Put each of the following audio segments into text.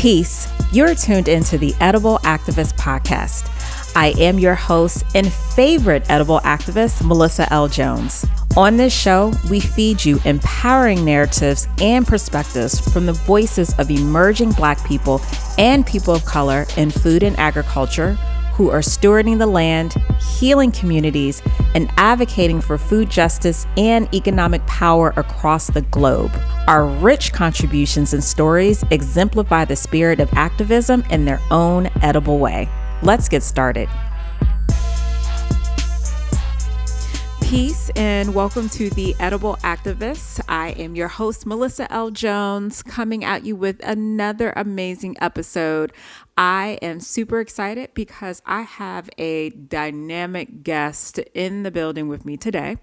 Peace. You're tuned into the Edible Activist Podcast. I am your host and favorite edible activist, Melissa L. Jones. On this show, we feed you empowering narratives and perspectives from the voices of emerging Black people and people of color in food and agriculture who are stewarding the land, healing communities, and advocating for food justice and economic power across the globe. Our rich contributions and stories exemplify the spirit of activism in their own edible way. Let's get started. Peace and welcome to the Edible Activists. I am your host, Melissa L. Jones, coming at you with another amazing episode. I am super excited because I have a dynamic guest in the building with me today.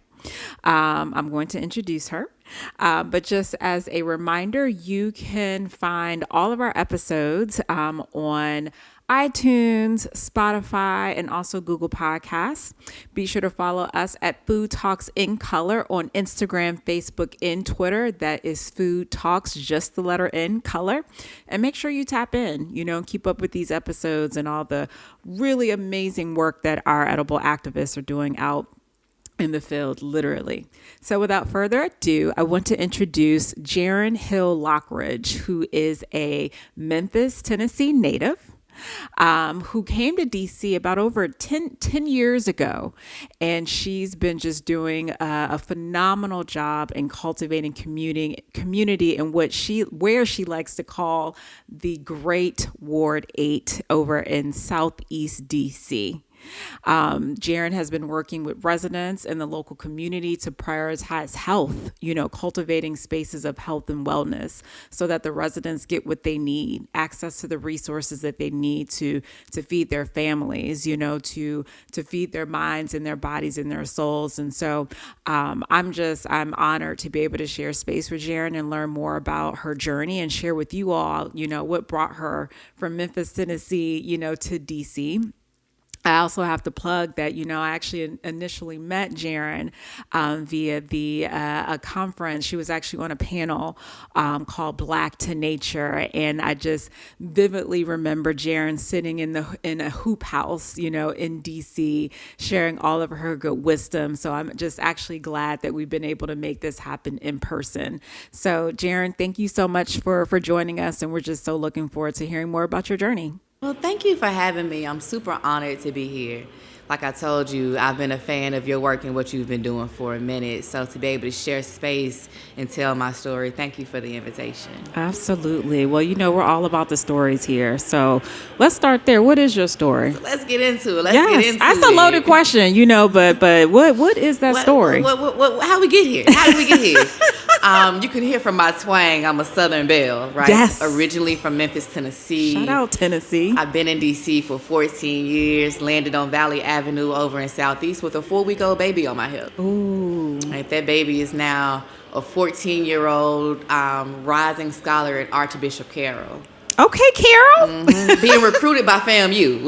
I'm going to introduce her. But just as a reminder, you can find all of our episodes on iTunes, Spotify, and also Google Podcasts. Be sure to follow us at Food Talks in Color on Instagram, Facebook, and Twitter. That is Food Talks, just the letter N, color. And make sure you tap in, keep up with these episodes and all the really amazing work that our edible activists are doing out in the field, literally. So without further ado, I want to introduce Jarren Hill-Lockridge, who is a Memphis, Tennessee native. Who came to DC about over 10 years ago. And she's been just doing a phenomenal job in cultivating community in where she likes to call the Great Ward 8 over in Southeast DC. Jarren has been working with residents in the local community to prioritize health, cultivating spaces of health and wellness so that the residents get what they need, access to the resources that they need to feed their families, to feed their minds and their bodies and their souls. And so I'm honored to be able to share space with Jarren and learn more about her journey and share with you all, what brought her from Memphis, Tennessee, to DC. I also have to plug that, I actually initially met Jarren via a conference. She was actually on a panel called Black to Nature. And I just vividly remember Jarren sitting in a hoop house, in DC, sharing all of her good wisdom. So I'm just actually glad that we've been able to make this happen in person. So Jarren, thank you so much for joining us. And we're just so looking forward to hearing more about your journey. Well, thank you for having me. I'm super honored to be here. Like I told you, I've been a fan of your work and what you've been doing for a minute. So to be able to share space and tell my story, thank you for the invitation. Absolutely. Well, we're all about the stories here. So let's start there. What is your story? So let's get into it. That's a loaded question, but what is that story? How we get here? How did we get here? You can hear from my twang, I'm a Southern belle, right? Yes. Originally from Memphis, Tennessee. Shout out Tennessee. I've been in D.C. for 14 years, landed on Valley Avenue over in Southeast with a 4-week-old baby on my hip. Ooh. Right, that baby is now a 14-year-old rising scholar at Archbishop Carroll. Okay, Carroll. Mm-hmm. Being recruited by FAMU.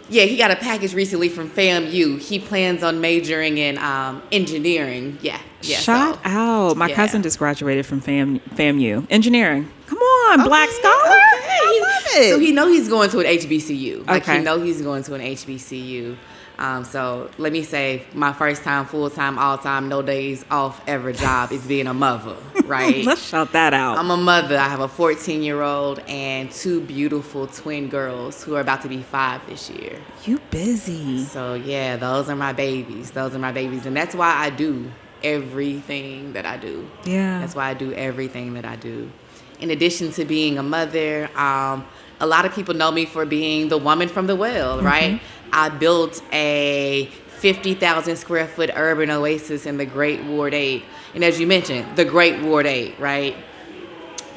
He got a package recently from FAMU. He plans on majoring in engineering. Yeah. Shout out. My cousin just graduated from FAMU. Engineering. Come on, okay, Black scholar. Okay. I love it. So he know he's going to an HBCU. Okay. He know he's going to an HBCU. So let me say my first time, full-time, all-time, no days off ever job is being a mother, right? Let's shout that out. I'm a mother. I have a 14-year-old and 2 beautiful twin girls who are about to be 5 this year. You busy. So yeah, those are my babies. And that's why I do everything that I do. Yeah. That's why I do everything that I do. In addition to being a mother, a lot of people know me for being the woman from the well, right? I built a 50,000 square foot urban oasis in the Great Ward 8. And as you mentioned, the Great Ward 8, right?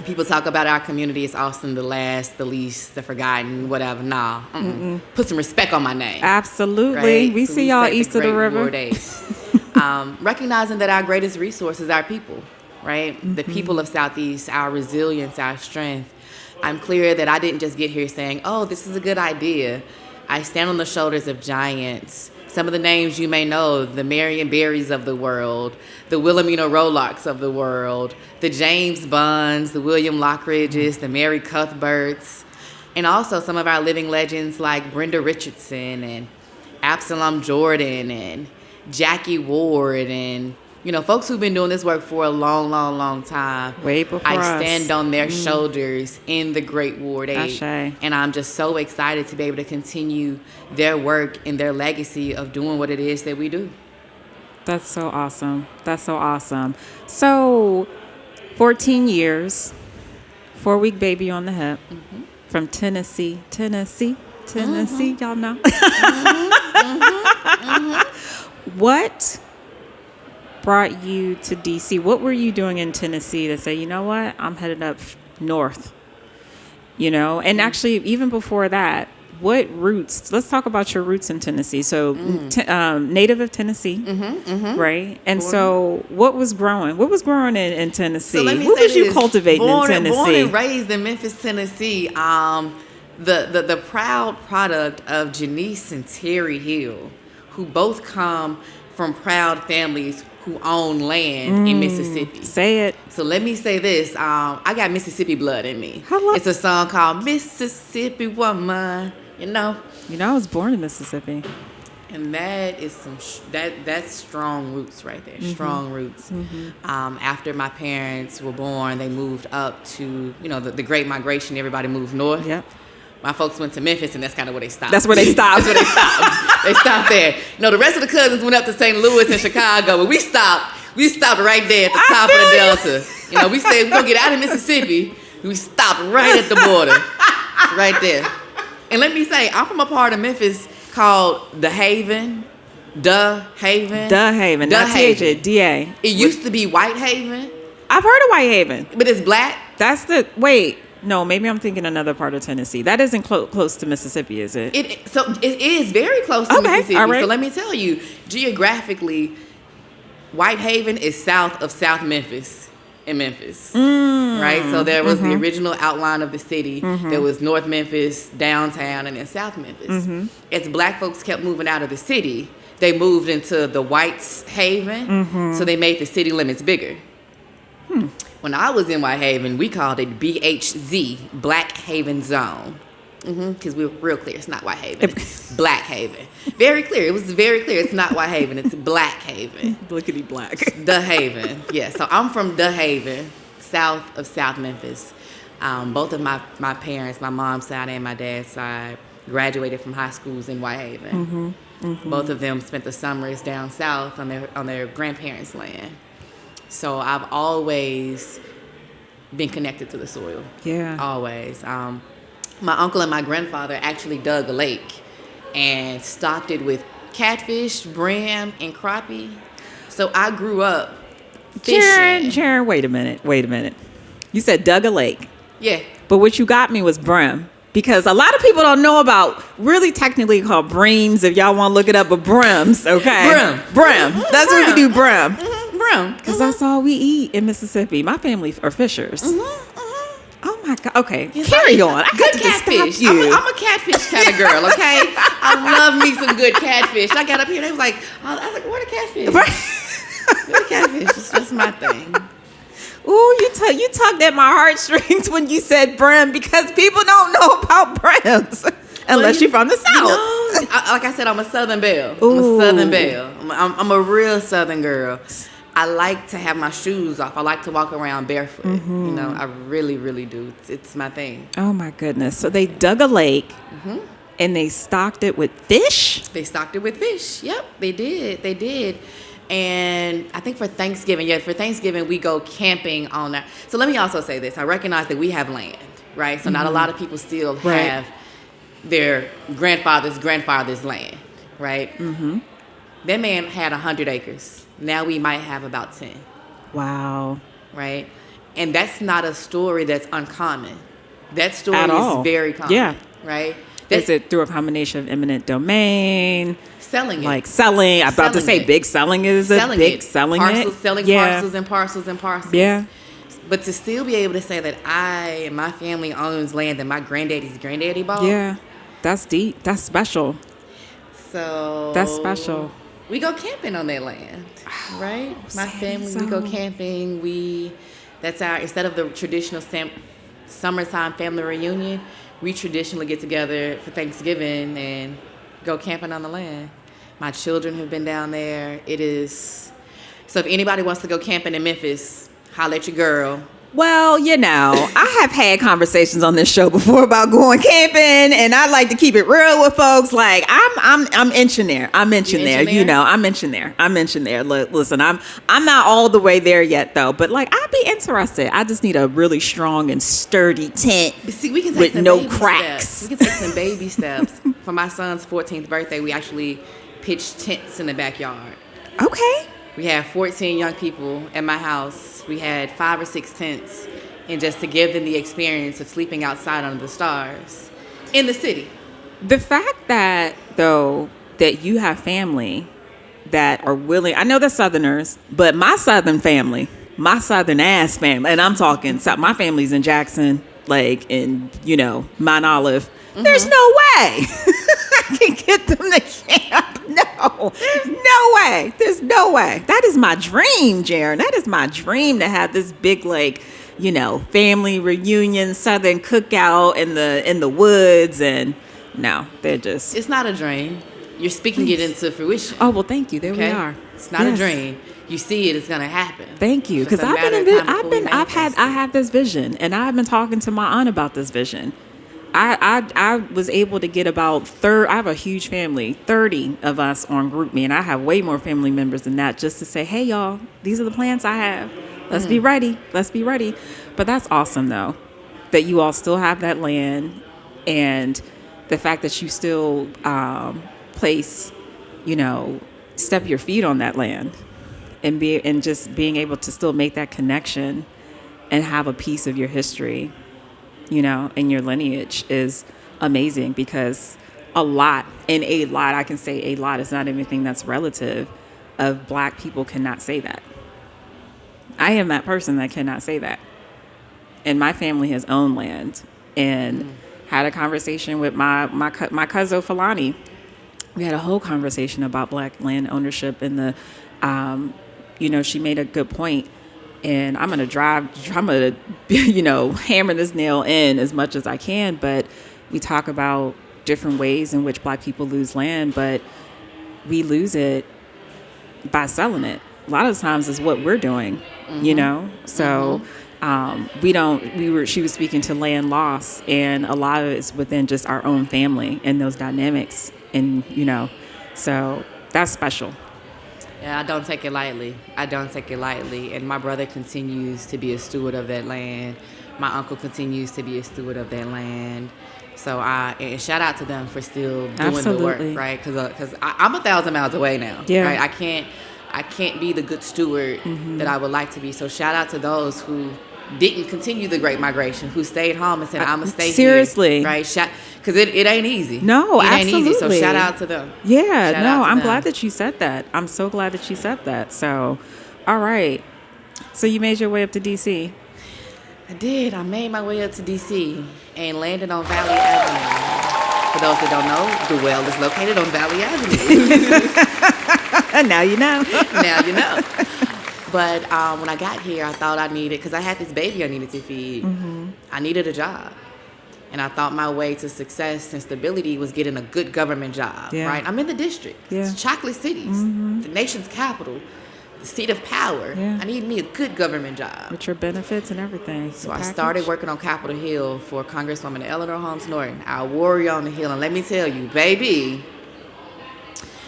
People talk about our community as Austin, the last, the least, the forgotten, whatever. Nah. Put some respect on my name. Absolutely. Right? We see y'all east of the river. Ward 8. Recognizing that our greatest resource is our people, right? The people of Southeast, our resilience, our strength. I'm clear that I didn't just get here saying, oh, this is a good idea. I stand on the shoulders of giants. Some of the names you may know, the Marion Berrys of the world, the Wilhelmina Rolocks of the world, the James Bunds, the William Lockridges, the Mary Cuthberts, and also some of our living legends like Brenda Richardson and Absalom Jordan and Jackie Ward and, folks who've been doing this work for a long, long, long time. Way before I us. stand on their shoulders in the Great Ward 8. Ashe. And I'm just so excited to be able to continue their work and their legacy of doing what it is that we do. That's so awesome. That's so awesome. So, 14 years, 4-week baby on the hip, from Tennessee. Y'all know. What brought you to DC? What were you doing in Tennessee to say, you know what, I'm headed up north? And actually, even before that, what roots? Let's talk about your roots in Tennessee. So, native of Tennessee, right? And so, what was growing? What was growing in Tennessee? So let me what say was you this. cultivating in Tennessee? Born and raised in Memphis, Tennessee. The proud product of Janice and Terry Hill, who both come from proud families who own land in Mississippi. Say it. So let me say this. I got Mississippi blood in me. It's a song called Mississippi Woman, I was born in Mississippi. And that is that's strong roots right there. Strong roots. After my parents were born, they moved up to, the Great Migration. Everybody moved north. Yep. My folks went to Memphis, and that's kind of where they stopped. That's where they stopped. They stopped there. The rest of the cousins went up to St. Louis and Chicago, but we stopped. We stopped right there at the top of the Delta. We said we're gonna get out of Mississippi. We stopped right at the border, right there. And let me say, I'm from a part of Memphis called The Haven. Not T-H-A, D-A. It used to be White Haven. I've heard of White Haven. But it's black. No, maybe I'm thinking another part of Tennessee. That isn't close to Mississippi, is it? It is very close to Mississippi. All right. So let me tell you, geographically, White Haven is south of South Memphis in Memphis. Right? So there was the original outline of the city. There was North Memphis, downtown, and then South Memphis. As black folks kept moving out of the city, they moved into the White's Haven, so they made the city limits bigger. When I was in White Haven, we called it BHZ, Black Haven Zone. Because we were real clear. It's not White Haven. It's Black Haven. Very clear. It was very clear. It's not White Haven. It's Black Haven. Blickety black. The Haven. Yeah. So I'm from The Haven, south of South Memphis. Both of my parents, my mom's side and my dad's side, graduated from high schools in White Haven. Both of them spent the summers down south on their grandparents' land. So I've always been connected to the soil. Yeah. Always. My uncle and my grandfather actually dug a lake and stocked it with catfish, brim, and crappie. So I grew up fishing. Jarren, wait a minute. You said dug a lake. Yeah. But what you got me was brim. Because a lot of people don't know about, really technically called breams, if y'all want to look it up, but brims, okay? Brim. That's what we do, brim. Brim. Because that's all we eat in Mississippi. My family are fishers. Oh my God. Okay. Carry on. I got to catfish. You. I'm a catfish kind of girl, okay? I love me some good catfish. I got up here, they was like, I was like, where the catfish? Where the catfish? It's just my thing. Ooh, you tugged at my heartstrings when you said brim, because people don't know about brims unless you're from the South. Like I said, I'm a Southern belle. I'm a Southern belle. I'm a real Southern girl. I like to have my shoes off. I like to walk around barefoot. I really, really do. It's my thing. Oh my goodness. So they dug a lake and they stocked it with fish? They stocked it with fish. Yep, they did. And I think for Thanksgiving, we go camping on that. So let me also say this. I recognize that we have land, right? So not a lot of people still have their grandfather's land, right? That man had 100 acres. Now we might have about 10. Wow. Right? And that's not a story that's uncommon. That story is very common. Yeah. Right? Is it through a combination of eminent domain? Selling it. Like selling. I'm about to say big selling is a big selling parcels, it. Selling parcels and parcels and parcels. Yeah. But to still be able to say that I and my family owns land that my granddaddy's granddaddy bought. Yeah. That's deep. That's special. So That's special. we go camping on that land, right? My family, so. we go camping. That's our, instead of the traditional summertime family reunion, we traditionally get together for Thanksgiving and go camping on the land. My children have been down there. It is, so if anybody wants to go camping in Memphis, holler at your girl. Well, I have had conversations on this show before about going camping, and I like to keep it real with folks. Like I'm inching there. I'm inching there. I'm inching there. I'm inching there. Listen, I'm not all the way there yet though, but like I'd be interested. I just need a really strong and sturdy tent. See, we can take with no cracks. Steps. We can take some baby steps. For my son's 14th birthday, we actually pitched tents in the backyard. Okay. We had 14 young people at my house. We had 5 or 6 tents, and just to give them the experience of sleeping outside under the stars in the city. The fact that, though, that you have family that are willing, I know they're Southerners, but my Southern family, my Southern ass family, and I'm talking, my family's in Jackson, like in, Mount Olive. Mm-hmm. There's no way I can get them to camp. No, there's no way. There's no way. That is my dream, Jarren. That is my dream to have this big, family reunion, Southern cookout in the woods. And no, they're just. It's not a dream. You're speaking it into fruition. Oh, well, thank you. There we are. It's not a dream. You see it, it's gonna happen. Thank you, because I have this vision, and I've been talking to my aunt about this vision. I was able to get about I have a huge family, 30 of us on GroupMe, and I have way more family members than that, just to say, hey, y'all, these are the plans I have. Let's be ready. Let's be ready. But that's awesome, though, that you all still have that land, and the fact that you still place, step your feet on that land and just being able to still make that connection and have a piece of your history, in your lineage is amazing, because a lot, I can say a lot, it's not anything that's relative, of Black people cannot say that. I am that person that cannot say that. And my family has owned land, and had a conversation with my cousin Falani. We had a whole conversation about Black land ownership, and she made a good point. And I'm going to hammer this nail in as much as I can. But we talk about different ways in which Black people lose land, but we lose it by selling it. A lot of times is what we're doing, So she was speaking to land loss, and a lot of it's within just our own family and those dynamics. And, so that's special. Yeah, I don't take it lightly. And my brother continues to be a steward of that land. My uncle continues to be a steward of that land. So and shout out to them for still doing the work, right? Because I'm 1,000 miles away now. Yeah. Right? I can't be the good steward that I would like to be. So shout out to those who didn't continue the Great Migration, who stayed home and said, I'm going to stay seriously. Here. Right? Because it ain't easy. No, absolutely. It ain't easy, so shout out to them. Yeah, I'm glad that you said that. I'm so glad that you said that. So, all right. So you made your way up to D.C. I did. I made my way up to D.C. and landed on Valley Avenue. For those that don't know, the well is located on Valley Avenue. Now you know. Now you know. But when I got here, I thought I needed, because I had this baby I needed to feed, I needed a job. And I thought my way to success and stability was getting a good government job, right? I'm in the district. Yeah. It's Chocolate City, the nation's capital, the seat of power. Yeah. I need me a good government job. With your benefits and everything. So I started working on Capitol Hill for Congresswoman Eleanor Holmes Norton, our warrior on the Hill. And let me tell you, baby,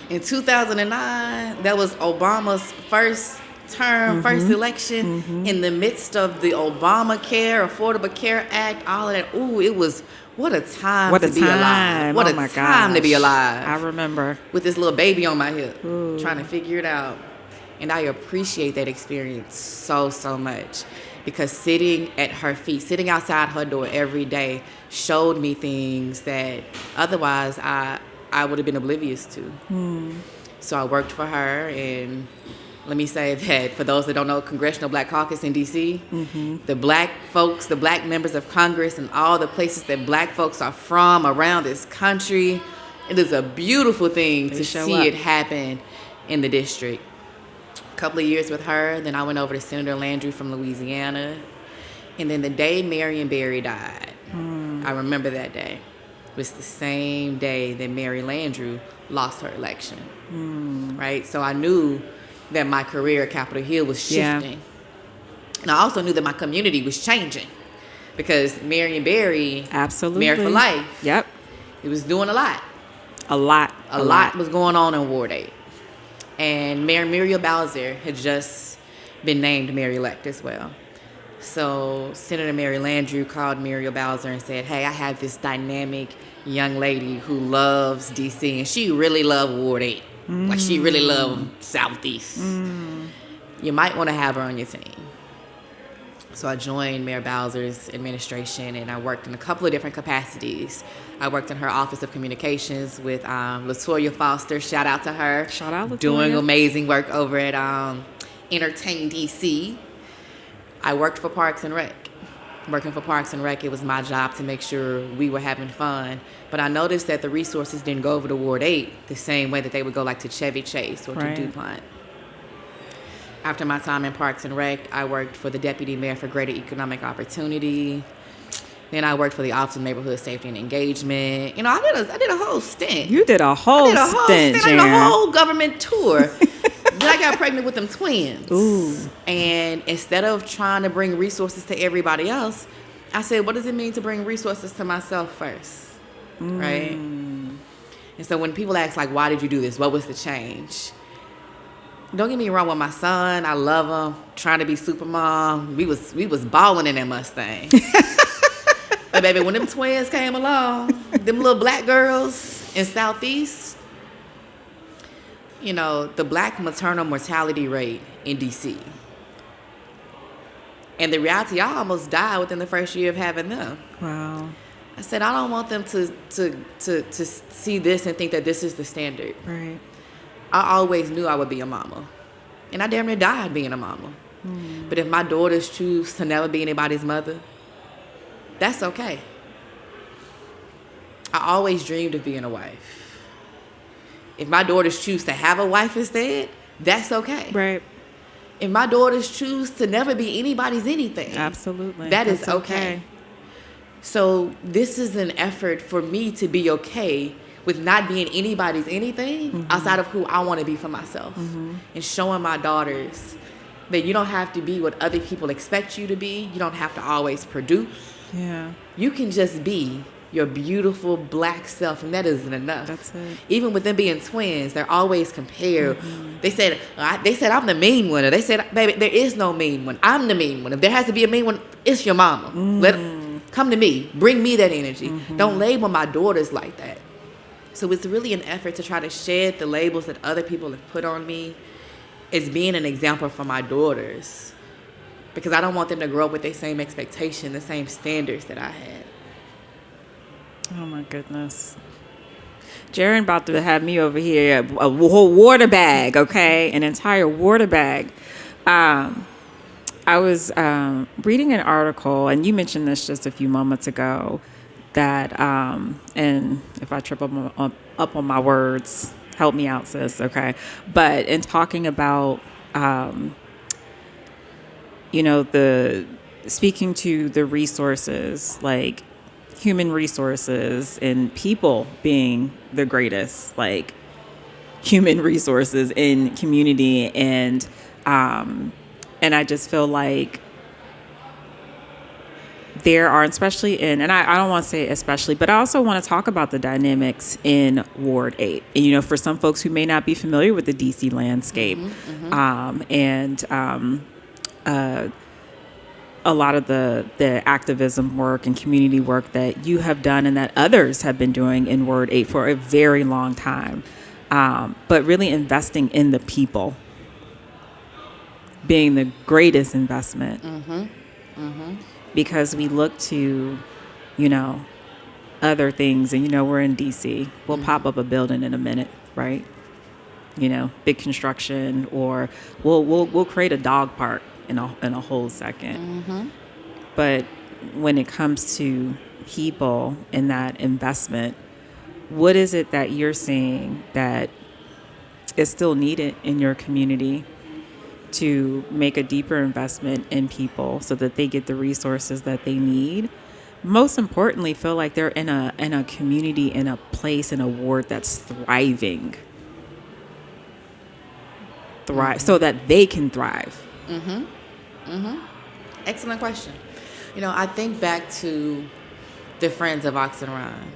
in 2009, that was Obama's first election, in the midst of the Obamacare, Affordable Care Act, all of that. Ooh, it was, what a time to be alive. What a time to be alive. I remember. With this little baby on my hip, trying to figure it out. And I appreciate that experience so, so much, because sitting at her feet, sitting outside her door every day, showed me things that otherwise I would have been oblivious to. So I worked for her, and let me say that for those that don't know, Congressional Black Caucus in D.C., the black folks, the black members of Congress, and all the places that black folks are from around this country, it is a beautiful thing to see it happen in the district. A couple of years with her, then I went over to Senator Landrieu from Louisiana. And then the day Marion Barry died, I remember that day. It was the same day that Mary Landrieu lost her election, right? So I knew that my career at Capitol Hill was shifting. Yeah. And I also knew that my community was changing because Marion Barry, absolutely, Mayor for Life, yep, he was doing a lot. A lot was going on in Ward 8. And Mayor Muriel Bowser had just been named mayor-elect as well. So Senator Mary Landrieu called Muriel Bowser and said, hey, I have this dynamic young lady who loves D.C. and she really loved Ward 8. Like she really loved Southeast. You might want to have her on your team. So I joined Mayor Bowser's administration and I worked in a couple of different capacities. I worked in her Office of Communications with LaToya Foster. Shout out to her. Shout out LaToya. Doing amazing work over at Entertain DC. I worked for Parks and Rec. Working for Parks and Rec, it was my job to make sure we were having fun. But I noticed that the resources didn't go over to Ward 8 the same way that they would go like to Chevy Chase or to DuPont. After my time in Parks and Rec, I worked for the Deputy Mayor for Greater Economic Opportunity. Then I worked for the Office of Neighborhood Safety and Engagement. You know, I did a whole stint. You did a whole stint, I did a whole government tour. Then I got pregnant with them twins. Ooh. And instead of trying to bring resources to everybody else, I said, what does it mean to bring resources to myself first? Right? And so when people ask, like, why did you do this? What was the change? Don't get me wrong with my son. I love him. Trying to be super mom. We was balling in that Mustang. But baby, when them twins came along, them little black girls in Southeast, you know, the black maternal mortality rate in D.C. And the reality, I almost died within the first year of having them. Wow. I said, I don't want them to see this and think that this is the standard. Right. I always knew I would be a mama. And I damn near died being a mama. But if my daughters choose to never be anybody's mother, that's okay. I always dreamed of being a wife. If my daughters choose to have a wife instead, that's okay. Right. If my daughters choose to never be anybody's anything, absolutely, that's okay. So this is an effort for me to be okay with not being anybody's anything outside of who I want to be for myself. And showing my daughters that you don't have to be what other people expect you to be. You don't have to always produce. Yeah. You can just be your beautiful black self, and that isn't enough. That's it. Even with them being twins, they're always compared. They said I'm the mean one. Or they said, baby, there is no mean one. I'm the mean one. If there has to be a mean one, it's your mama. Come to me. Bring me that energy. Don't label my daughters like that. So it's really an effort to try to shed the labels that other people have put on me as being an example for my daughters. Because I don't want them to grow up with the same expectation, the same standards that I had. Oh, my goodness. Jarren about to have me over here, a whole water bag, okay? An entire water bag. I was reading an article, and you mentioned this just a few moments ago, that, and if I trip up on my words, help me out, sis, okay? But in talking about, you know, speaking to the resources, like, human resources and people being the greatest, like human resources in community. And I just feel like there are, especially in, and I don't want to say especially, but I also want to talk about the dynamics in Ward 8. And, you know, for some folks who may not be familiar with the DC landscape, a lot of the activism work and community work that you have done and that others have been doing in Ward 8 for a very long time, but really investing in the people being the greatest investment. Because we look to, you know, other things, and, you know, we're in DC. We'll pop up a building in a minute, right? big construction, or we'll create a dog park in a whole second. But when it comes to people and that investment, what is it that you're seeing that is still needed in your community to make a deeper investment in people so that they get the resources that they need? Most importantly, feel like they're in a community, in a place, in a ward that's thriving. So that they can thrive. Excellent question. I think back to the Friends of Oxen Run.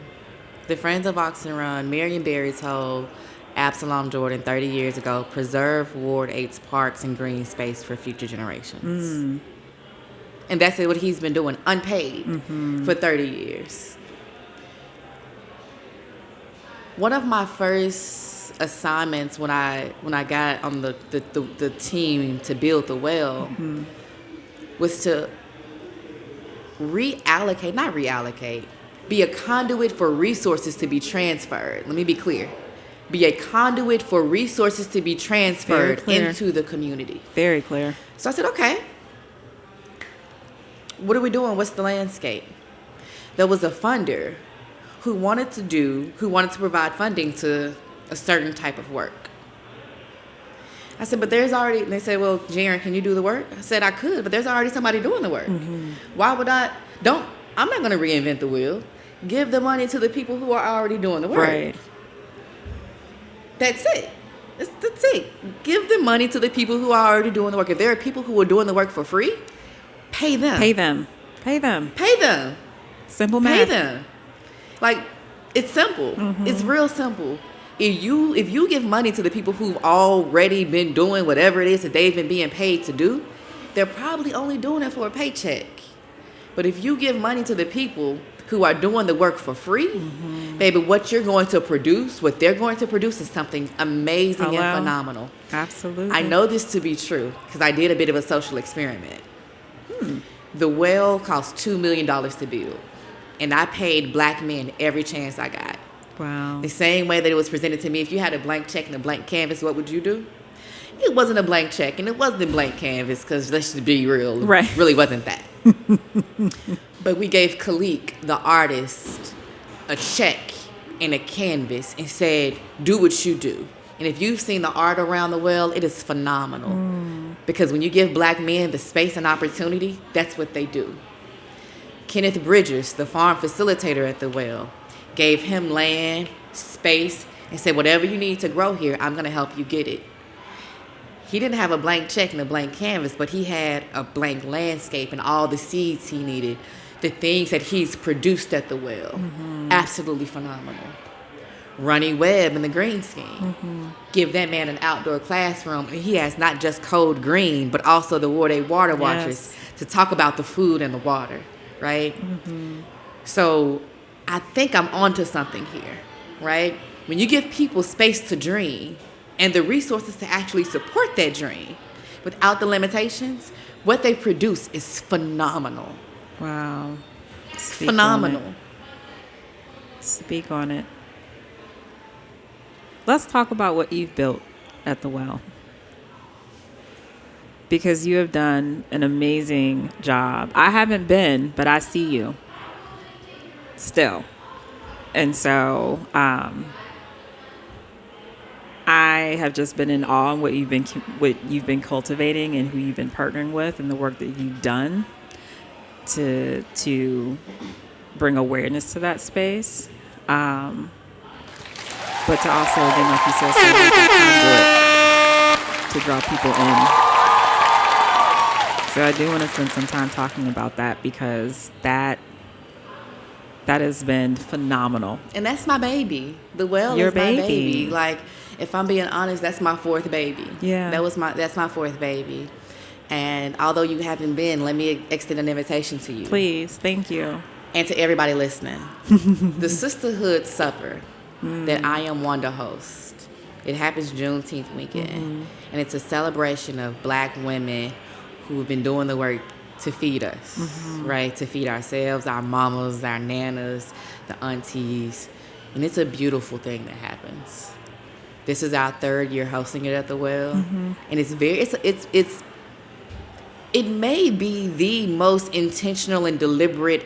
The Friends of Oxen Run, Marion Barry told Absalom Jordan 30 years ago, preserve Ward 8's parks and green space for future generations. And that's what he's been doing, unpaid, for 30 years. One of my first assignments when I got on the team to build the well was to be a conduit for resources to be transferred. Let me be clear. Be a conduit for resources to be transferred into the community. Very clear. So I said, okay, what are we doing? What's the landscape? There was a funder who wanted to provide funding to a certain type of work. I said, but there's already, and they said, well, Jarren, can you do the work? I said, I could, but there's already somebody doing the work. Why would I'm not going to reinvent the wheel. Give the money to the people who are already doing the work. Right. That's it. That's it. Give the money to the people who are already doing the work. If there are people who are doing the work for free, pay them. Pay them. Simple math. Pay them. Like, it's simple. It's real simple. If you give money to the people who've already been doing whatever it is that they've been being paid to do, they're probably only doing it for a paycheck. But if you give money to the people who are doing the work for free, baby, what they're going to produce is something amazing and phenomenal. Absolutely. I know this to be true because I did a bit of a social experiment. The well cost $2 million to build, and I paid black men every chance I got. Wow. The same way that it was presented to me, if you had a blank check and a blank canvas, what would you do? It wasn't a blank check and it wasn't a blank canvas because let's just be real. Right. It really wasn't that. But we gave Khalik, the artist, a check and a canvas and said, do what you do. And if you've seen the art around the well, it is phenomenal. Because when you give black men the space and opportunity, that's what they do. Kenneth Bridges, the farm facilitator at the well, gave him land, space, and said, whatever you need to grow here, I'm going to help you get it. He didn't have a blank check and a blank canvas, but he had a blank landscape and all the seeds he needed, the things that he's produced at the well. Absolutely phenomenal. Ronnie Webb in the green scheme. Give that man an outdoor classroom, and he has not just Code Green, but also the Ward 8 Water Watchers to talk about the food and the water, right? So I think I'm onto something here, right? When you give people space to dream and the resources to actually support that dream without the limitations, what they produce is phenomenal. Wow. Phenomenal. Speak on it. Let's talk about what you've built at the well. Because you have done an amazing job. I haven't been, but I see you still. And so I have just been in awe of what you've been cultivating and who you've been partnering with and the work that you've done to bring awareness to that space. But to also, again, like you said, serve as a conduit to draw people in. So I do want to spend some time talking about that because that has been phenomenal. And that's my baby. The well Your is my baby. baby. Like, if I'm being honest, that's my fourth baby. Yeah. That's my fourth baby. And although you haven't been, let me extend an invitation to you. Please, thank you. And to everybody listening. The Sisterhood Supper that I am one to host. It happens Juneteenth weekend. And it's a celebration of black women who have been doing the work to feed us, right? To feed ourselves, our mamas, our nanas, the aunties. And it's a beautiful thing that happens. This is our third year hosting it at the well, and it may be the most intentional and deliberate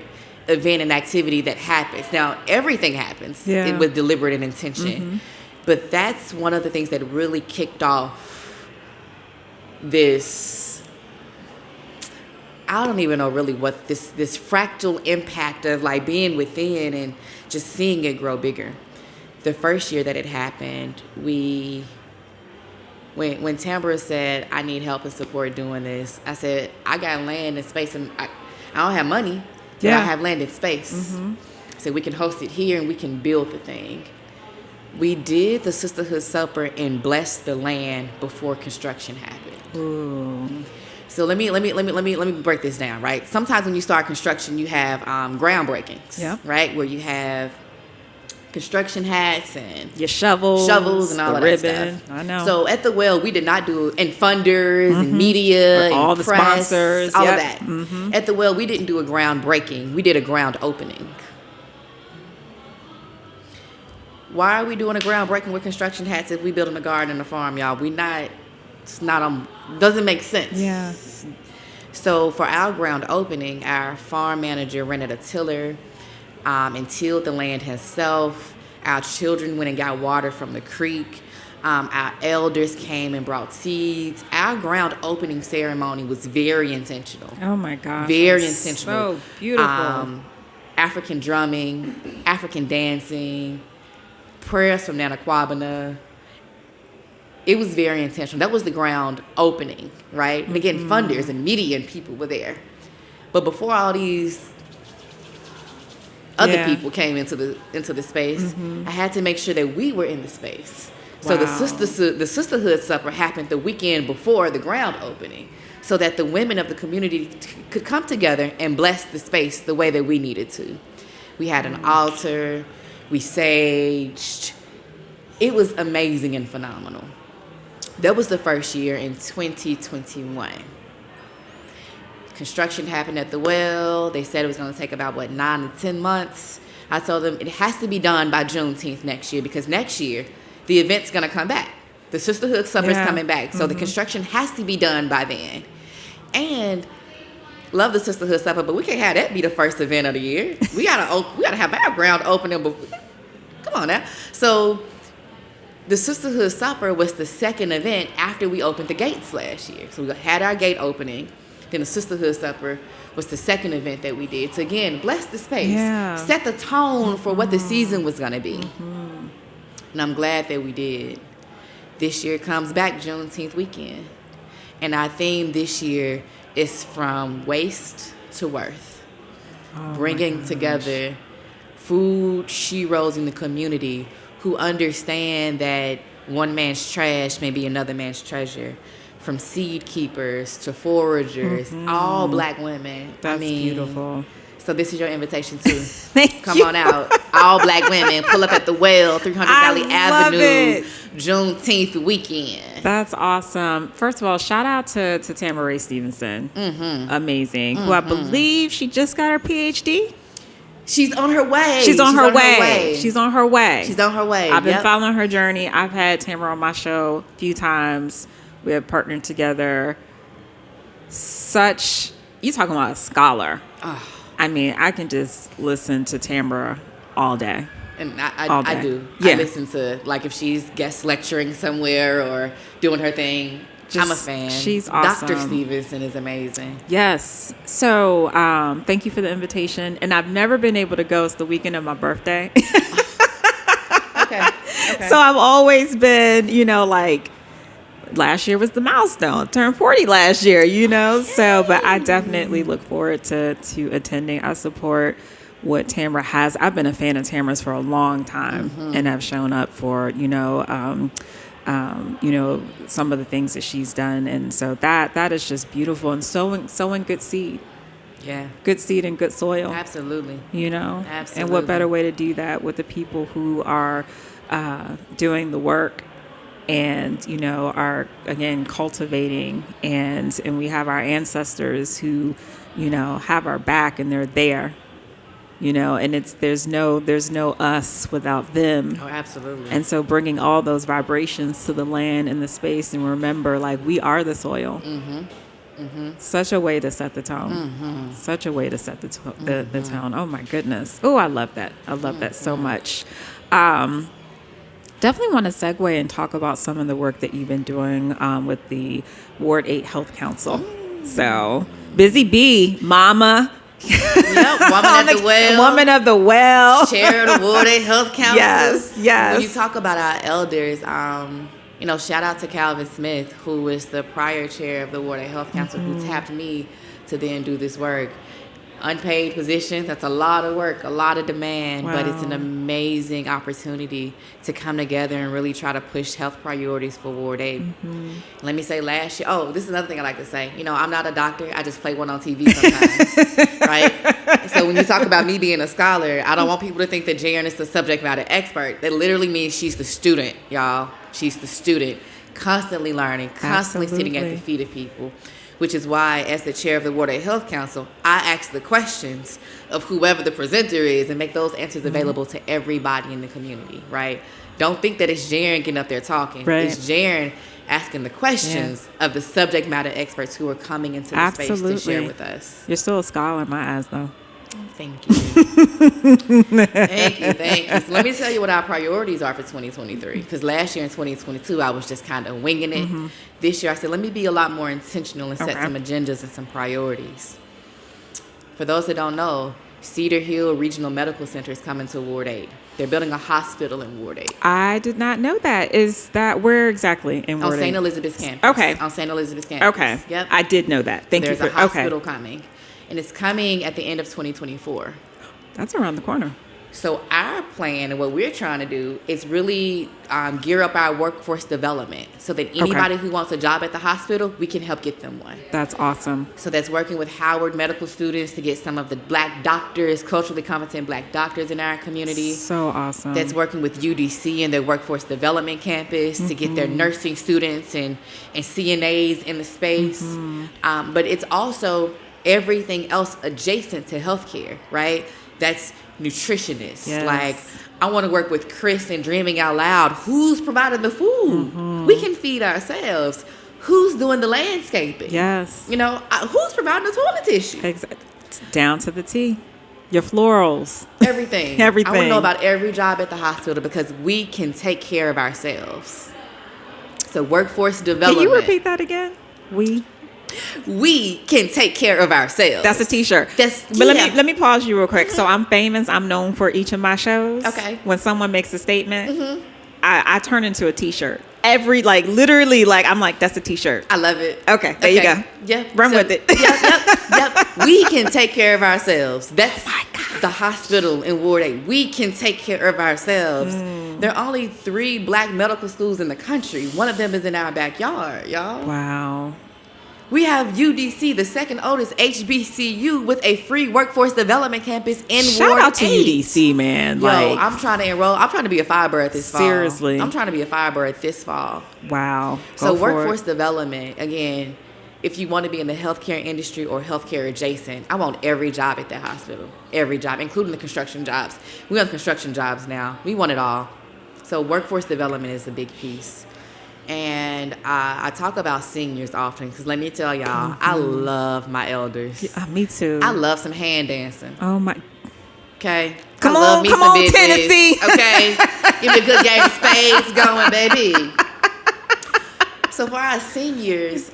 event and activity that happens. Now, everything happens with deliberate and intention, but that's one of the things that really kicked off this. I don't even know really what this fractal impact of like being within and just seeing it grow bigger. The first year that it happened, when Tambra said, I need help and support doing this, I said, I got land and space, and I don't have money, but I have land and space. So we can host it here and we can build the thing. We did the Sisterhood Supper and blessed the land before construction happened. Ooh. So let me break this down, right? Sometimes when you start construction, you have groundbreakings, right? Where you have construction hats and your shovels and all of that stuff. I know. So at the well, we did not do, and funders and media and all the press, sponsors, all of that. At the well, we didn't do a groundbreaking. We did a ground opening. Why are we doing a groundbreaking with construction hats if we building a garden and a farm, y'all? Doesn't make sense. Yeah. So for our ground opening, our farm manager rented a tiller and tilled the land himself. Our children went and got water from the creek. Our elders came and brought seeds. Our ground opening ceremony was very intentional. Oh my gosh. Very intentional. So beautiful. African drumming, African dancing, prayers from Nana Kwabena. It was very intentional. That was the ground opening, right? And again, funders and media and people were there. But before all these other people came into the space, I had to make sure that we were in the space. So the Sisterhood Supper happened the weekend before the ground opening, so that the women of the community could come together and bless the space the way that we needed to. We had an altar. We saged. It was amazing and phenomenal. That was the first year in 2021. Construction happened at the well. They said it was going to take about, 9 to 10 months. I told them it has to be done by Juneteenth next year, because next year the event's going to come back. The Sisterhood Supper is coming back. So the construction has to be done by then. And love the Sisterhood Supper, but we can't have that be the first event of the year. We gotta have our ground opening before. Come on now. So the Sisterhood Supper was the second event after we opened the gates last year. So we had our gate opening. Then the Sisterhood Supper was the second event that we did to, again, bless the space, set the tone for what the season was going to be. And I'm glad that we did. This year comes back Juneteenth weekend. And our theme this year is from waste to worth. Bringing together food sheroes in the community who understand that one man's trash may be another man's treasure. From seed keepers to foragers, all Black women. That's beautiful. So this is your invitation too. Come on out. All Black women, pull up at the well, 300 Valley Avenue, Juneteenth weekend. That's awesome. First of all, shout out to Tamara Ray Stevenson. Amazing. Who I believe she just got her PhD. She's on her way. She's on her way. She's on her way. I've been following her journey. I've had Tamara on my show a few times. We have partnered together. You talking about a scholar. I mean, I can just listen to Tamara all day. And I do. Yeah. I listen to, like, if she's guest lecturing somewhere or doing her thing. I'm a fan. She's awesome. Dr. Stevenson is amazing. Yes. So thank you for the invitation. And I've never been able to go. It's the weekend of my birthday. Okay. So I've always been, like, last year was the milestone. Turned 40 last year, So, but I definitely look forward to attending. I support what Tamara has. I've been a fan of Tamara's for a long time, and have shown up for, some of the things that she's done. And so that is just beautiful, and sowing good seed. Yeah. Good seed and good soil. Absolutely. Absolutely. And what better way to do that with the people who are doing the work and, are, again, cultivating. And we have our ancestors who, have our back, and they're there. And there's no us without them. Oh, absolutely. And so bringing all those vibrations to the land and the space, and remember, like, we are the soil. Such a way to set the tone. Such a way to set the tone. Oh my goodness. Oh, I love that. I love that so much. Definitely want to segue and talk about some of the work that you've been doing with the Ward 8 Health Council. So, busy bee, mama. Yep, woman of the well. Woman of the well. Chair of the Ward 8 Health Council. Yes. When you talk about our elders, shout out to Calvin Smith, who was the prior chair of the Ward 8 Health Council, who tapped me to then do this work. Unpaid position, that's a lot of work, a lot of demand, but it's an amazing opportunity to come together and really try to push health priorities for Ward 8. Let me say last year, this is another thing I like to say. I'm not a doctor, I just play one on TV sometimes, right? So when you talk about me being a scholar, I don't want people to think that Jarren is the subject matter expert. That literally means she's the student, y'all. She's the student, constantly learning, constantly sitting at the feet of people. Which is why, as the chair of the Ward 8 Health Council, I ask the questions of whoever the presenter is and make those answers available to everybody in the community, right? Don't think that it's Jarren getting up there talking. Right. It's Jarren asking the questions of the subject matter experts who are coming into the space to share with us. You're still a scholar in my eyes, though. Thank you. Thank you. So let me tell you what our priorities are for 2023. Because last year in 2022, I was just kind of winging it. This year, I said, let me be a lot more intentional and set some agendas and some priorities. For those that don't know, Cedar Hill Regional Medical Center is coming to Ward 8. They're building a hospital in Ward 8. I did not know that. Is that where exactly in Ward 8? On St. Elizabeth's campus. Okay. On St. Elizabeth's campus. Okay. Yep. I did know that. Thank you for... There's a hospital coming. And it's coming at the end of 2024. That's around the corner. So our plan and what we're trying to do is really gear up our workforce development so that anybody who wants a job at the hospital, we can help get them one. That's awesome. So that's working with Howard medical students to get some of the black doctors, culturally competent black doctors in our community. So awesome. That's working with UDC and their workforce development campus to get their nursing students and CNAs in the space. But it's also everything else adjacent to healthcare, right? That's nutritionists. Yes. Like, I want to work with Chris and Dreaming Out Loud. Who's providing the food? We can feed ourselves. Who's doing the landscaping? Yes. Who's providing the toilet tissue? Exactly. Down to the T. Your florals. Everything. I want to know about every job at the hospital because we can take care of ourselves. So workforce development. Can you repeat that again? We can take care of ourselves. That's a t-shirt. Let me pause you real quick. So I'm famous. I'm known for each of my shows. Okay. When someone makes a statement, I turn into a t-shirt. Literally, I'm like, that's a t-shirt. I love it. Okay, there you go. Yeah. Run with it. Yep. We can take care of ourselves. That's the hospital in Ward 8. We can take care of ourselves. There are only 3 black medical schools in the country. One of them is in our backyard, y'all. Wow. We have UDC, the second oldest HBCU, with a free workforce development campus in Shout Ward 8. Shout out to UDC, man. I'm trying to enroll. I'm trying to be a Firebird this fall. Seriously. I'm trying to be a Firebird this fall. Wow. So workforce development, again, if you want to be in the healthcare industry or healthcare adjacent, I want every job at that hospital. Every job, including the construction jobs. We have construction jobs now. We want it all. So workforce development is a big piece. And I talk about seniors often because let me tell y'all, I love my elders. Yeah, me too. I love some hand dancing. Oh my. Okay. Come on, Tennessee. Okay. Give me a good game of spades going, baby. So for our seniors,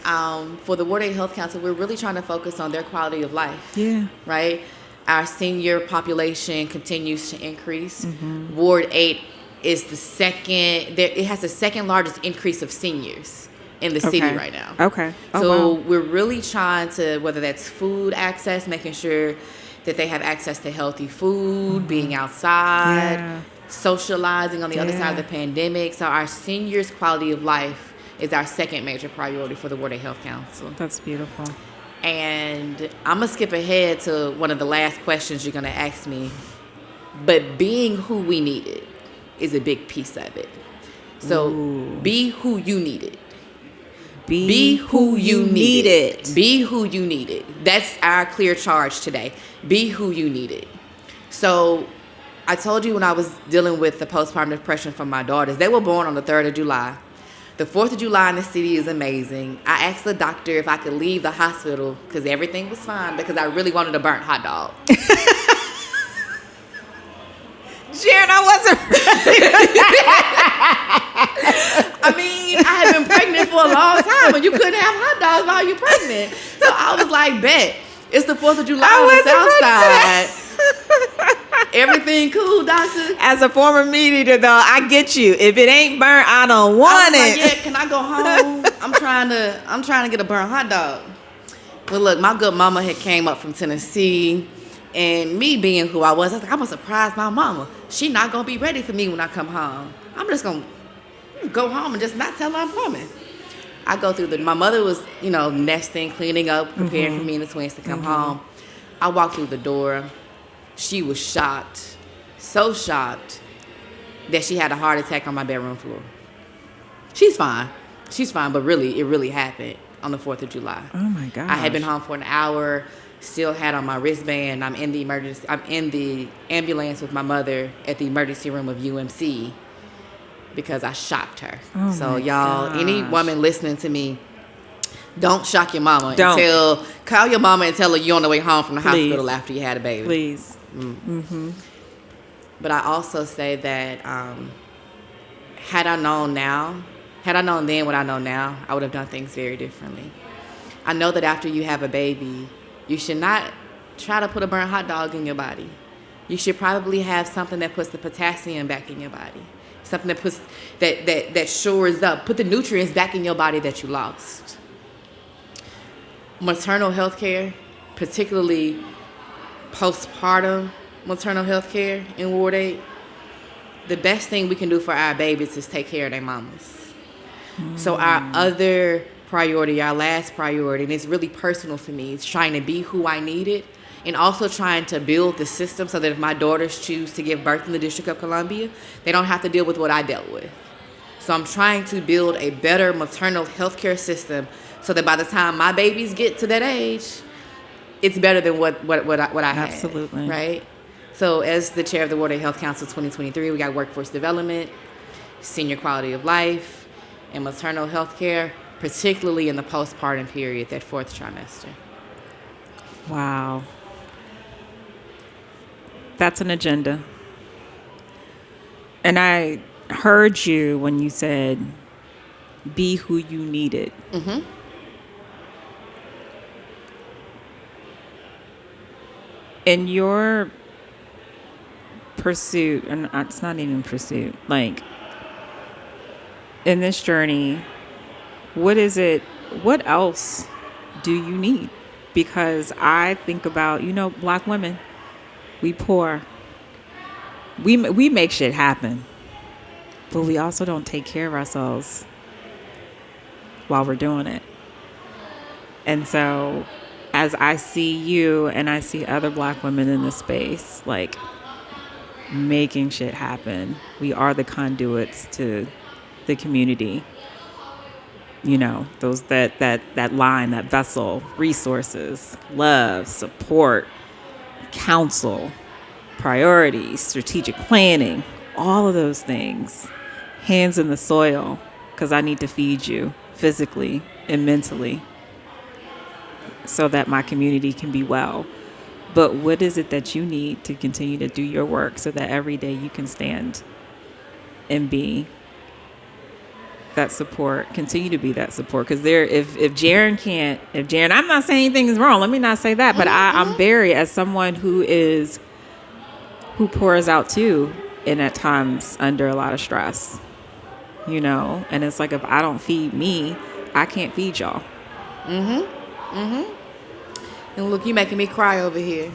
for the Ward 8 Health Council, we're really trying to focus on their quality of life. Yeah. Right? Our senior population continues to increase. Ward 8 is it has the second largest increase of seniors in the city right now. Okay. We're really trying to, whether that's food access, making sure that they have access to healthy food, being outside, socializing on the other side of the pandemic. So our seniors' quality of life is our second major priority for the Ward 8 Health Council. That's beautiful. And I'm going to skip ahead to one of the last questions you're going to ask me. But being who we needed is a big piece of it. So be who you need it. Be who you need it. Be who you need it. That's our clear charge today. Be who you need it. So I told you when I was dealing with the postpartum depression from my daughters, they were born on the 3rd of July. The 4th of July in the city is amazing. I asked the doctor if I could leave the hospital because everything was fine because I really wanted a burnt hot dog. Jarren, I wasn't I mean, I had been pregnant for a long time and you couldn't have hot dogs while you're pregnant. So I was like, bet. It's the 4th of July on the South Side. Everything cool, doctor? As a former meat eater, though, I get you. If it ain't burnt, I don't want it. Yeah, can I go home? I'm trying to get a burnt hot dog. But look, my good mama had came up from Tennessee, and me being who I was like, I'm gonna surprise my mama. She not gonna be ready for me when I come home. I'm just gonna go home and just not tell her I'm coming. I go through my mother was, nesting, cleaning up, preparing for me and the twins to come home. I walk through the door. She was shocked, so shocked that she had a heart attack on my bedroom floor. She's fine, but really, it really happened on the 4th of July. Oh my gosh. I had been home for an hour, still had on my wristband. I'm in the ambulance with my mother at the emergency room of UMC because I shocked her. Oh so y'all, gosh. Any woman listening to me, don't shock your mama. Don't. Call your mama and tell her you're on the way home from the hospital after you had a baby. Please. But I also say that had I known then what I know now, I would have done things very differently. I know that after you have a baby, you should not try to put a burnt hot dog in your body. You should probably have something that puts the potassium back in your body. Something that puts that shores up, put the nutrients back in your body that you lost. Maternal health care, particularly postpartum maternal health care in Ward 8, the best thing we can do for our babies is take care of their mamas. So our other priority, our last priority, and it's really personal for me, it's trying to be who I needed and also trying to build the system so that if my daughters choose to give birth in the District of Columbia, they don't have to deal with what I dealt with. So I'm trying to build a better maternal health care system so that by the time my babies get to that age, it's better than what I had. Absolutely. Right? So as the chair of the Ward 8 Health Council 2023, we got workforce development, senior quality of life, and maternal health care, particularly in the postpartum period, that 4th trimester. Wow. That's an agenda. And I heard you when you said, be who you needed. In your pursuit, and it's not even pursuit, like in this journey, what else do you need? Because I think about, Black women, we poor, we make shit happen, but we also don't take care of ourselves while we're doing it. And so as I see you and I see other Black women in this space, like making shit happen, we are the conduits to the community. Those that line, that vessel, resources, love, support, counsel, priorities, strategic planning, all of those things, hands in the soil, because I need to feed you physically and mentally so that my community can be well. But what is it that you need to continue to do your work so that every day you can stand and be that support, continue to be that support? Because if Jarren, I'm not saying anything is wrong, let me not say that, but I'm very, as someone who pours out too, and at times under a lot of stress, and it's like, if I don't feed me, I can't feed y'all. And look, you making me cry over here.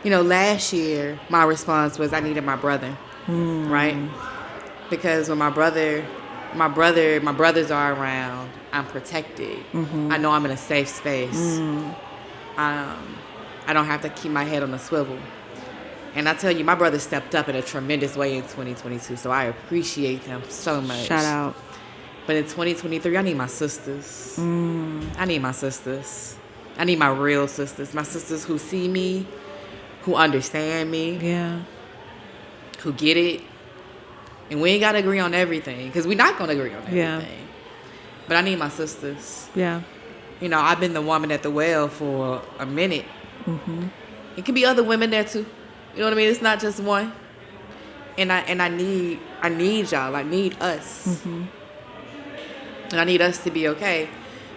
Last year my response was I needed my brother, right? Because when my brothers are around, I'm protected. I know I'm in a safe space. I don't have to keep my head on a swivel. And I tell you, my brother stepped up in a tremendous way in 2022, so I appreciate them so much. Shout out. But in 2023, I need my sisters. I need my sisters. I need my real sisters. My sisters who see me who understand me, Yeah. who get it. And we ain't got to agree on everything, because we're not going to agree on everything. Yeah. But I need my sisters. Yeah. You know, I've been the woman at the well for a minute. Mm-hmm. It can be other women there too. You know what I mean? It's not just one. And I need y'all. I need us. Mm-hmm. And I need us to be okay.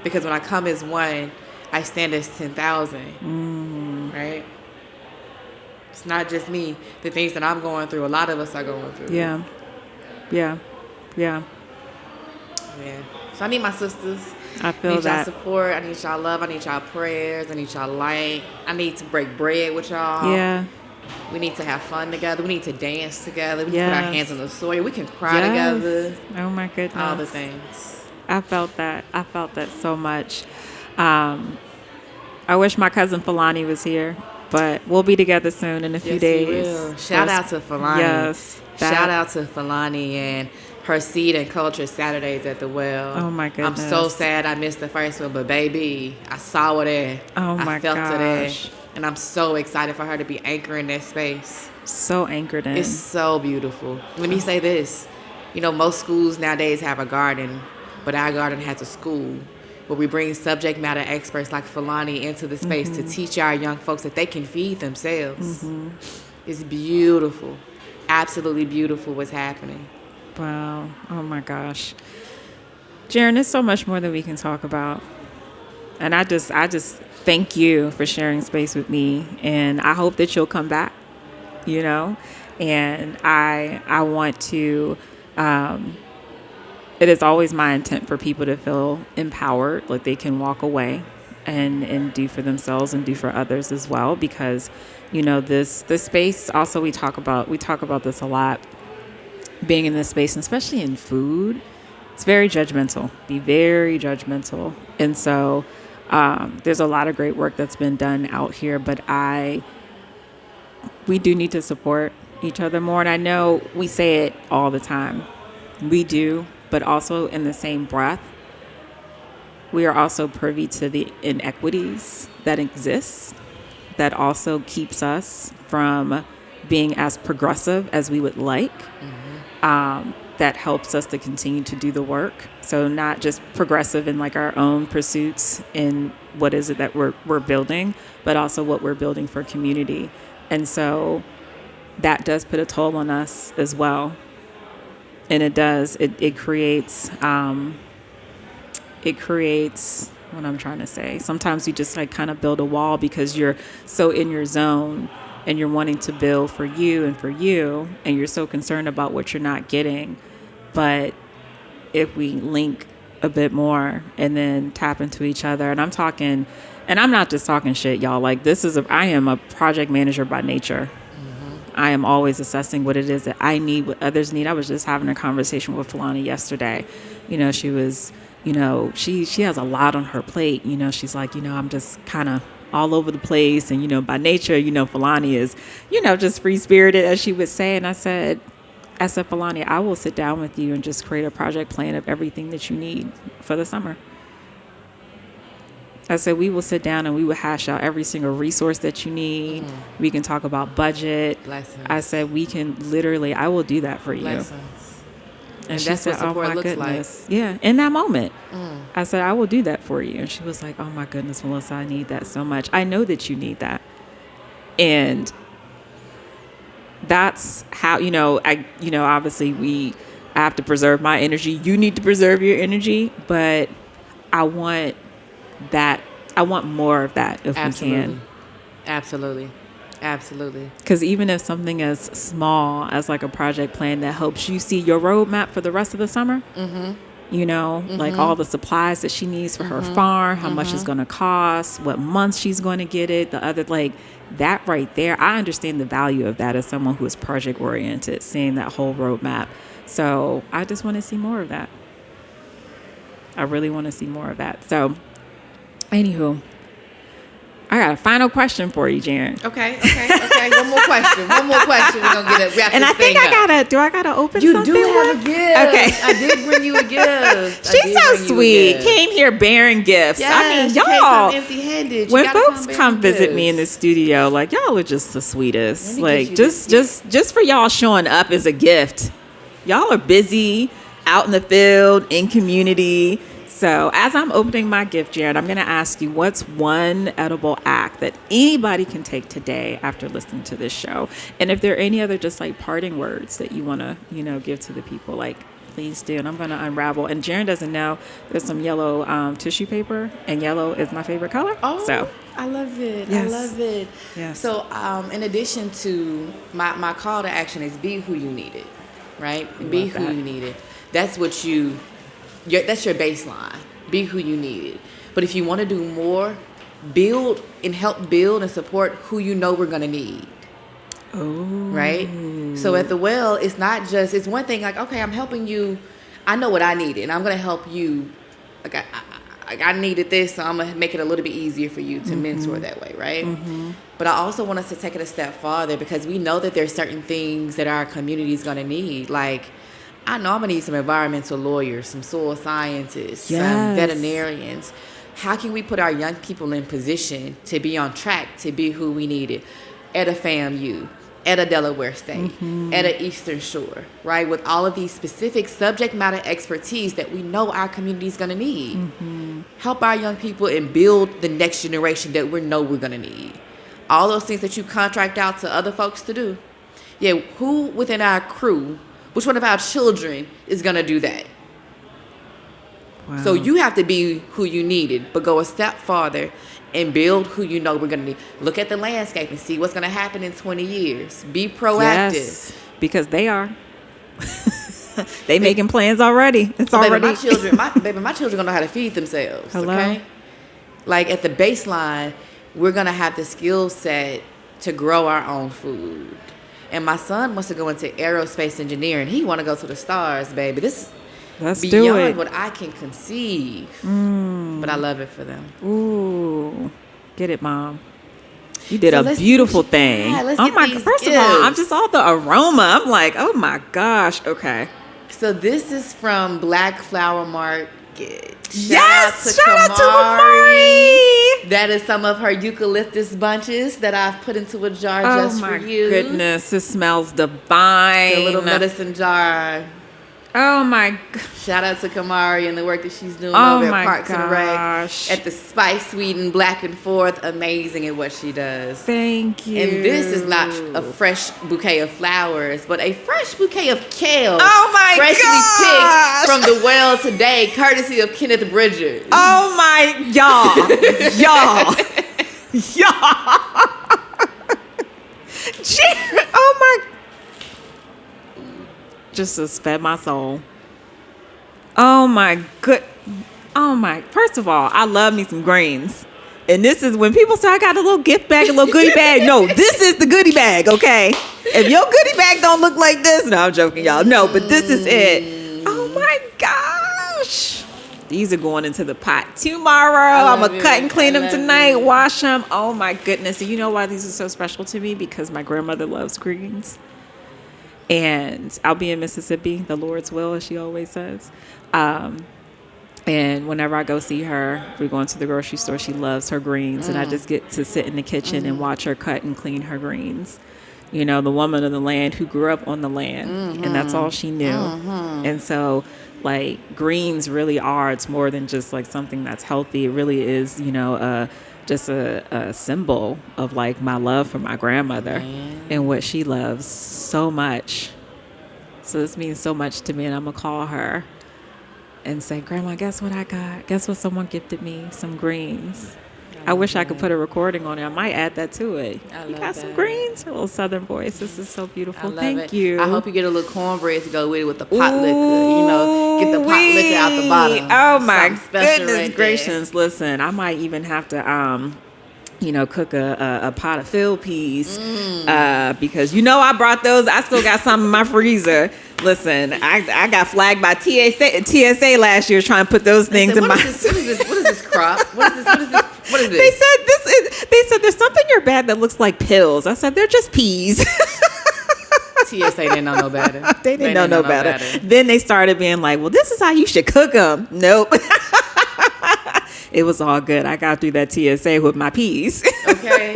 Because when I come as one, I stand as 10,000. Mm-hmm. Right? It's not just me. The things that I'm going through, a lot of us are going through. Yeah. Yeah. Yeah. Yeah. So I need my sisters. I feel I need that. y'all support. I need y'all love. I need y'all prayers. I need y'all light. I need to break bread with y'all. Yeah. We need to have fun together. We need to dance together. We need to Yes. put our hands on the soil. We can cry Yes. together. Oh my goodness. All the things. I felt that. I felt that so much. I wish my cousin Falani was here, but we'll be together soon in a few Yes, days. we will. Shout out to Falani. Yes. Shout out to Falani and her Seed and Culture Saturdays at the well. Oh my I'm so goodness. sad I missed the first one, but baby, I saw her there. Oh my I felt her there. gosh. And I'm so excited for her to be anchoring that space. So anchored in. It's so beautiful. Let me say this. You know, most schools nowadays have a garden, but our garden has a school where we bring subject matter experts like Falani into the space to teach our young folks that they can feed themselves. It's beautiful. Absolutely beautiful what's happening. Wow. Oh my gosh. Jarren, there's so much more that we can talk about. And I just thank you for sharing space with me. And I hope that you'll come back, you know? And I want to, it is always my intent for people to feel empowered, like they can walk away and do for themselves and do for others as well. Because, you know, this space also we talk about this a lot. Being in this space, and especially in food, it's very judgmental. Be very judgmental. And so there's a lot of great work that's been done out here, but we do need to support each other more. And I know we say it all the time. We do, but also in the same breath, we are also privy to the inequities that exist that also keeps us from being as progressive as we would like. That helps us to continue to do the work. So not just progressive in like our own pursuits in what is it that we're building, but also what we're building for community. And so that does put a toll on us as well. And it does, it creates what I'm trying to say. Sometimes you just like kind of build a wall because you're so in your zone and you're wanting to build for you, and you're so concerned about what you're not getting. But if we link a bit more and then tap into each other, and I'm not just talking shit, y'all. Like I am a project manager by nature. I am always assessing what it is that I need, what others need. I was just having a conversation with Falani yesterday. You know, she was, you know, she has a lot on her plate. You know, she's like, you know, I'm just kind of all over the place. And, you know, by nature, you know, Falani is, you know, just free spirited, as she would say. And I said, Falani, I will sit down with you and just create a project plan of everything that you need for the summer. I said, we will sit down and we will hash out every single resource that you need. We can talk about budget. Blessings. I said, we can literally, I will do that for you. Blessings. And she that's said, what support oh my looks goodness. Yeah, in that moment. I said, I will do that for you. And she was like, oh my goodness, Melissa, I need that so much. I know that you need that. And that's how, obviously I have to preserve my energy. You need to preserve your energy, but I want more of that if we can. Absolutely. Because even if something as small as like a project plan that helps you see your roadmap for the rest of the summer, like all the supplies that she needs for her farm, how much it's going to cost, what month she's going to get it, the other, like that right there. I understand the value of that as someone who is project oriented, seeing that whole roadmap. So I just want to see more of that. I really want to see more of that. So anywho, I got a final question for you, Jarren. Okay. One more question. We're gonna get it. Wrap And this I think thing up. do I gotta open You something? do have a gift. Okay. I did bring you a gift. She's so sweet. Came here bearing gifts. Yes, I mean, you can't y'all. come empty-handed. You When gotta folks bearing come visit gifts. me in the studio, like y'all are just the sweetest. Let me Like get you this just for y'all showing up is a gift. Y'all are busy out in the field, in community. So as I'm opening my gift, Jarren, I'm going to ask you, what's one edible act that anybody can take today after listening to this show? And if there are any other just like parting words that you want to, give to the people, like, please do. And I'm going to unravel. And Jarren doesn't know there's some yellow tissue paper, and yellow is my favorite color. Oh, so I love it. Yes. I love it. Yes. So in addition to my call to action is be who you need it, right? Be who that. you need it. That's what that's your baseline. Be who you need it. But if you want to do more, build and help build and support who you know we're going to need. Oh. Right? So at the well, it's not just, it's one thing like, okay, I'm helping you. I know what I needed, and I'm going to help you. Like I needed this, so I'm going to make it a little bit easier for you to mentor that way, right? But I also want us to take it a step farther, because we know that there's certain things that our community is going to need. Like, I know I'm going to need some environmental lawyers, some soil scientists, some Yes. veterinarians. How can we put our young people in position to be on track, to be who we needed at a FAMU, at a Delaware State, at an Eastern Shore, right? With all of these specific subject matter expertise that we know our community is going to need. Help our young people and build the next generation that we know we're going to need. All those things that you contract out to other folks to do. Yeah, who within our crew, which one of our children is going to do that? Wow. So you have to be who you needed, but go a step farther and build who you know we're going to need. Look at the landscape and see what's going to happen in 20 years. Be proactive. Yes, because they are. They making plans already. It's Baby, already. my children gonna know how to feed themselves. Hello? Okay, like at the baseline, we're gonna have the skill set to grow our own food. And my son wants to go into aerospace engineering. He want to go to the stars, baby. This Let's is do beyond it. what I can conceive. But I love it for them. Ooh, get it, Mom. You did So a let's- beautiful thing. let's Oh get my! these First of all, I'm gifts. just all the aroma. I'm like, oh my gosh. Okay. So this is from Black Flower Market. Yes, shout out to Kamari. That is some of her eucalyptus bunches that I've put into a jar Oh just my for you. goodness, it smells divine. A little medicine jar. Oh my. Shout out to Kamari and the work that she's doing Oh over my at Parks and Rec. gosh. At the Spice Sweden Black and Forth. Amazing at what she does. Thank you. And this is not a fresh bouquet of flowers, but a fresh bouquet of kale. Oh my freshly gosh. picked from the well today, courtzy of Kenneth Bridges. Oh my, y'all. Oh my. Just has fed my soul. Oh my good. Oh my. First of all, I love me some greens. And this is when people say I got a little gift bag, a little goodie bag. No, this is the goodie bag, okay? If your goodie bag don't look like this, no, I'm joking, y'all. No, but this is it. Oh my gosh. These are going into the pot tomorrow. I'm going to cut and clean them tonight, wash them. Oh my goodness. And you know why these are so special to me? Because my grandmother loves greens. And I'll be in Mississippi, the Lord's will, as she always says. And whenever I go see her, we're going to the grocery store. She loves her greens. And I just get to sit in the kitchen and watch her cut and clean her greens. You know, the woman of the land who grew up on the land. And that's all she knew. And so, like, greens really are, it's more than just, like, something that's healthy. It really is, you know, just a symbol of, like, my love for my grandmother and what she loves so much. So this means so much to me. And I'm going to call her and say, Grandma, guess what I got? Guess what someone gifted me? Some greens. I wish I could put a recording on it. I might add that to it. You got some greens? A little Southern voice. This is so beautiful. Thank you. I hope you get a little cornbread to go with it with the pot liquor. You know, get the pot liquor out the bottom. Oh my Something special goodness right gracious. There. Listen, I might even have to you know, cook a pot of field peas because, you know, I brought those. I still got some in my freezer. Listen, I got flagged by TSA last year trying to put those things in my... What is this crop? What is this? What is They this? said they said there's something in your bag that looks like pills. I said they're just peas. TSA didn't know no better. They didn't know no better. Then they started being like, well, this is how you should cook them. Nope. It was all good. I got through that TSA with my peas. Okay.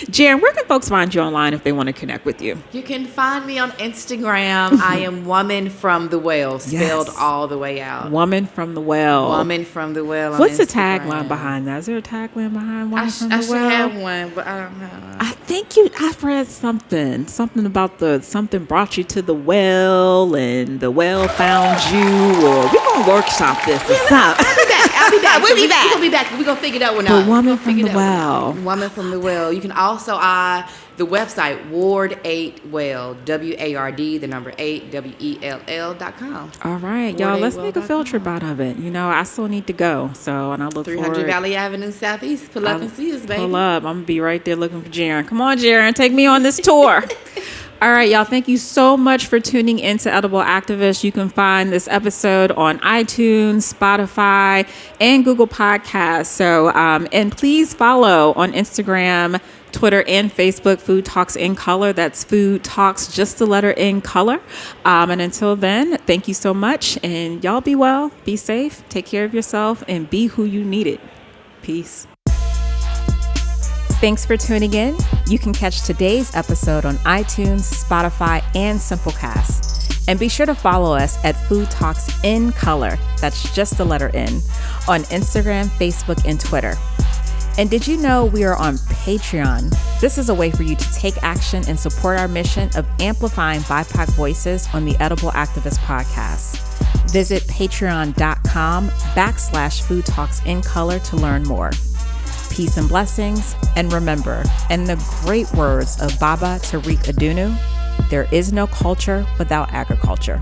Jarren, where can folks find you online if they want to connect with you? You can find me on Instagram. I am Woman from the Well, spelled all the way out. Woman from the Well. Woman from the Well. What's the tagline behind that? Is there a tagline behind Woman from the Well? I should have one, but I don't know. I think I've read something about something brought you to the well and the well found you, or we're going to workshop this or something. I'll be back. We'll be back. We'll be back. We're going to figure that one out. The Woman from the Well. Woman from the Well. You can also, the website, Ward 8 Well, WARD, the number 8, WELL.com. All right, y'all, let's make a field trip out of it. You know, I still need to go. So, and I look 300 Valley Avenue Southeast. Pull up and see us, baby. Pull up. I'm going to be right there looking for Jarren. Come on, Jarren. Take me on this tour. All right, y'all. Thank you so much for tuning in to Edible Activist. You can find this episode on iTunes, Spotify, and Google Podcasts. So, and please follow on Instagram, Twitter, and Facebook, Food Talks in Color. That's Food Talks, just the letter in color. And until then, thank you so much. And y'all be well, be safe, take care of yourself, and be who you need it. Peace. Thanks for tuning in. You can catch today's episode on iTunes, Spotify, and Simplecast. And be sure to follow us at Food Talks in Color, that's just the letter N, on Instagram, Facebook, and Twitter. And did you know we are on Patreon? This is a way for you to take action and support our mission of amplifying BIPOC voices on the Edible Activist podcast. Visit patreon.com/Food Talks in Color to learn more. Peace and blessings. And remember, in the great words of Baba Tariq Adunu, there is no culture without agriculture.